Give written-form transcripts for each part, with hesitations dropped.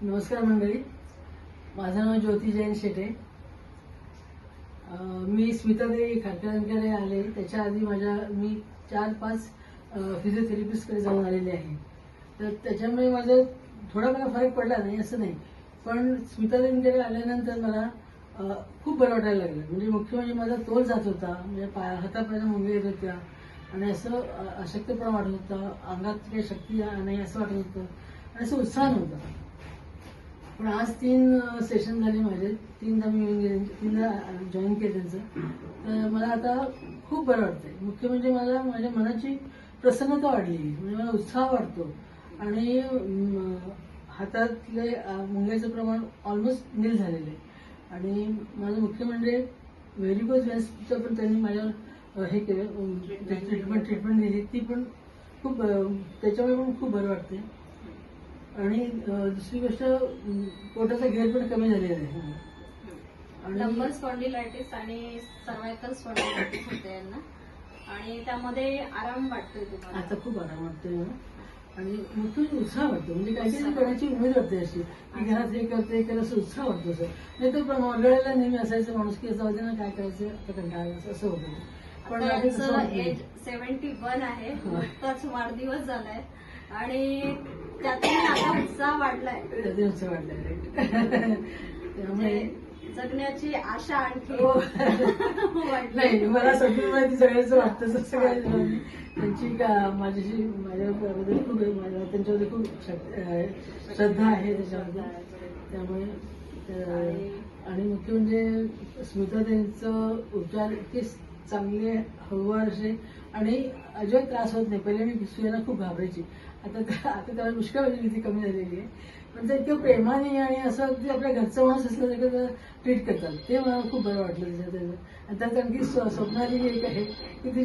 नमस्कार मंडळी, माझं नाव ज्योती जैन शेटे. मी स्मितादेवी खारकरांकडे आले त्याच्या आधी मी 4-5 फिजिओथेरपिस्टकडे जाऊन आलेले आहे. तर त्याच्यामुळे माझं थोडा मला फरक पडला नाही असं नाही, पण स्मितादेवींकडे आल्यानंतर मला खूप बरं वाटायला लागलं. म्हणजे मुख्य म्हणजे माझा तोल जात होता, म्हणजे हातापायाला मुंगे येत होत्या आणि असं अशक्तपणा वाटत होता, अंगात काही शक्ती नाही असं वाटत होतं आणि असं उत्साह नव्हता. पण आज 3 सेशन झाले माझे, 3दा मी येऊन गेले, 3दा जॉईन केलं त्यांचं. तर मला आता खूप बरं वाटतंय. मुख्य म्हणजे मला माझ्या मनाची प्रसन्नता वाढली, म्हणजे मला उत्साह वाटतो आणि हातातले मुंग्याचं प्रमाण ऑलमोस्ट नील झालेलं आहे. आणि माझं मुख्य म्हणजे व्हेरिकोज व्हेन्सचं पण त्यांनी माझ्यावर हे केलं, ट्रीटमेंट दिली, ती पण खूप त्याच्यामुळे पण खूप बरं वाटते. आणि दुसरी गोष्ट पोटाचा घेर पण कमी झालेला आहे. लंबर स्पॉन्डिलायटिस आणि सर्वायकल स्पॉन्डिलायटिस होते यांना, आणि त्यामध्ये आराम वाटतोय तुम्हाला? आता खूप आराम वाटतोय मला आणि मोठा उत्साह वाटतो. म्हणजे काहीतरी करण्याची उमेद वाटते अशी की घरात हे करते असं उत्साह वाटतो. सर नाही तर मंडळाला नेहमी असायचं माणूस की जाऊ दे ना, काय करायचं आता कंटाळा असं होतं. पण त्यांचं एज 71 आहे, नुकताच वाढदिवस झालाय आणि त्यातून आता उत्साह वाढलाय. उत्साह वाढलाय त्यामुळे जगण्याची आशा आणखी नाही. मला सगळी माहिती सगळ्याच वाटतं. सगळ्या त्यांची माझ्याबद्दल खूप त्यांच्याबद्दल खूप श्रद्धा आहे त्याच्याबद्दल. त्यामुळे आणि मुख्य म्हणजे स्मिता त्यांचं उपचार इतके चांगले, हळूवार असे आणि अजिबात त्रास होत नाही. पहिले मी सुयांना खूप घाबरायची, आता त्याला पुष्कळ भीती कमी झालेली आहे. पण ते इतकं प्रेमाने आणि असं अगदी आपल्या घरचं माणूस असल्यासारखं ट्रीट करतात, ते मला खूप बरं वाटलं त्याच्यात. आणि त्यात आणखी स्वप्नाली एक आहे की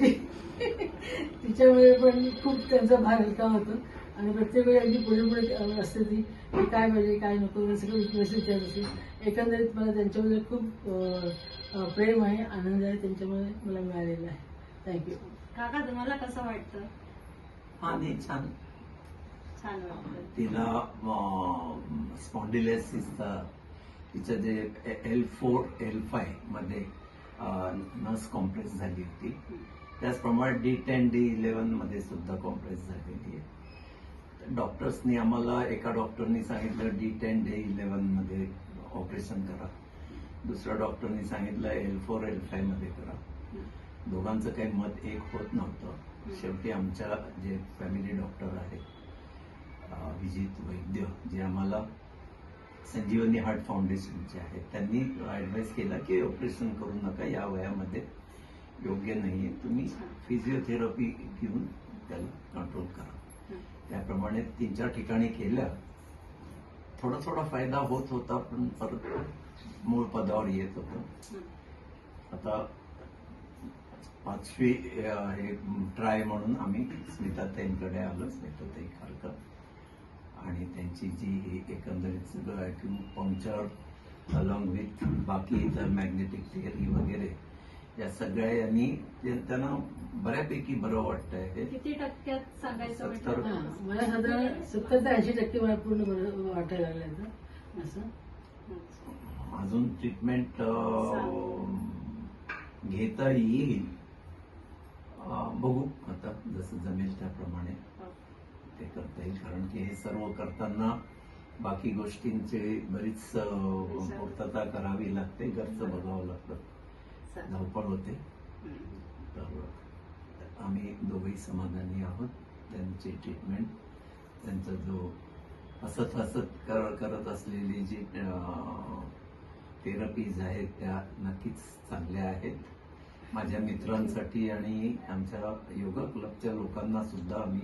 तिच्यामुळे पण खूप त्यांचा भार हलका होतो आणि प्रत्येक वेळी अगदी पुढे असते ती काय पाहिजे काय नको सगळं विचारत असते. एकंदरीत मला त्यांच्यामध्ये खूप प्रेम आहे, आनंद आहे, त्यांच्यामुळे मला मिळालेला आहे. थँक्यू. काका, तुम्हाला कसं वाटतं? हा, नाही, छान वाटतं. तिला स्पॉन्डिलायसिसचा तिचं जे L4 L5 मध्ये नस कॉम्प्रेस झाली होती, त्याचप्रमाणे D10 D11 मध्ये सुद्धा कॉम्प्रेस झालेली आहे. डॉक्टर्सनी आम्हाला, एका डॉक्टरनी सांगितलं D10 D11 मध्ये ऑपरेशन करा, दुसऱ्या डॉक्टरनी सांगितलं L4 L5 मध्ये करा. दोघांचं काही मत एक होत नव्हतं. शेवटी आमच्या जे फॅमिली डॉक्टर आहेत विजित वैद्य, जे आम्हाला संजीवनी हार्ट फाउंडेशनचे आहेत, त्यांनी ऍडवाइस केला की ऑपरेशन करू नका, या वयामध्ये योग्य नाहीये, तुम्ही फिजिओथेरपी घेऊन त्याला कंट्रोल करा. त्याप्रमाणे 3-4 ठिकाणी केल्या. थोडा फायदा होत होता, पण परत मूळ पदावर येत होतं. आता 5वी हे ट्राय म्हणून आम्ही स्मिताताईंकडे आलो, स्मिताताई खारकर, आणि त्यांची जी एकंदरीत सगळं ॲक्युपंक्चर अलॉंग विथ बाकी इतर मॅग्नेटिक थेअरी वगैरे या सगळ्या यांनी त्यांना बऱ्यापैकी बरं वाटतंय. किती टक्क्यात सांगायचं? मला साधारण 70 ते 80% मला पूर्ण बरं वाटायला लागलं. असं अजून ट्रीटमेंट घेता येईल, बघू आता जसं जमेल त्याप्रमाणे ते करता येईल. कारण की हे सर्व करताना बाकी गोष्टींची बरीच पूर्तता करावी लागते, घरचं बघावं लागतं, धावपळ होते. तर आम्ही दोघेही समाधानी आहोत. त्यांची ट्रीटमेंट, त्यांचा जो हसत करत असलेली जी थेरपीज आहेत त्या नक्कीच चांगल्या आहेत. माझ्या मित्रांसाठी आणि आमच्या योगा क्लबच्या लोकांना सुद्धा आम्ही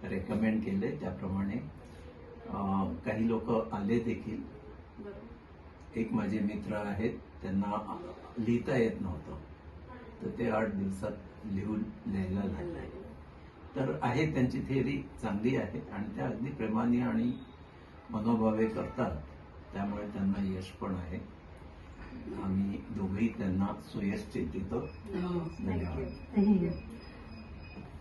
रेकमेंड केले. त्याप्रमाणे काही लोक आले देखील. एक माझे मित्र आहेत, त्यांना लिहिता येत नव्हतं, तर ते 8 दिवसात लिहायला लागले. तर आहे, त्यांची थेअरी चांगली आहे आणि त्या अगदी प्रेमाने आणि मनोभावे करतात, त्यामुळे त्यांना यश पण आहे. आम्ही दोघेही त्यांना सुयश चिंतितो. धन्यवाद.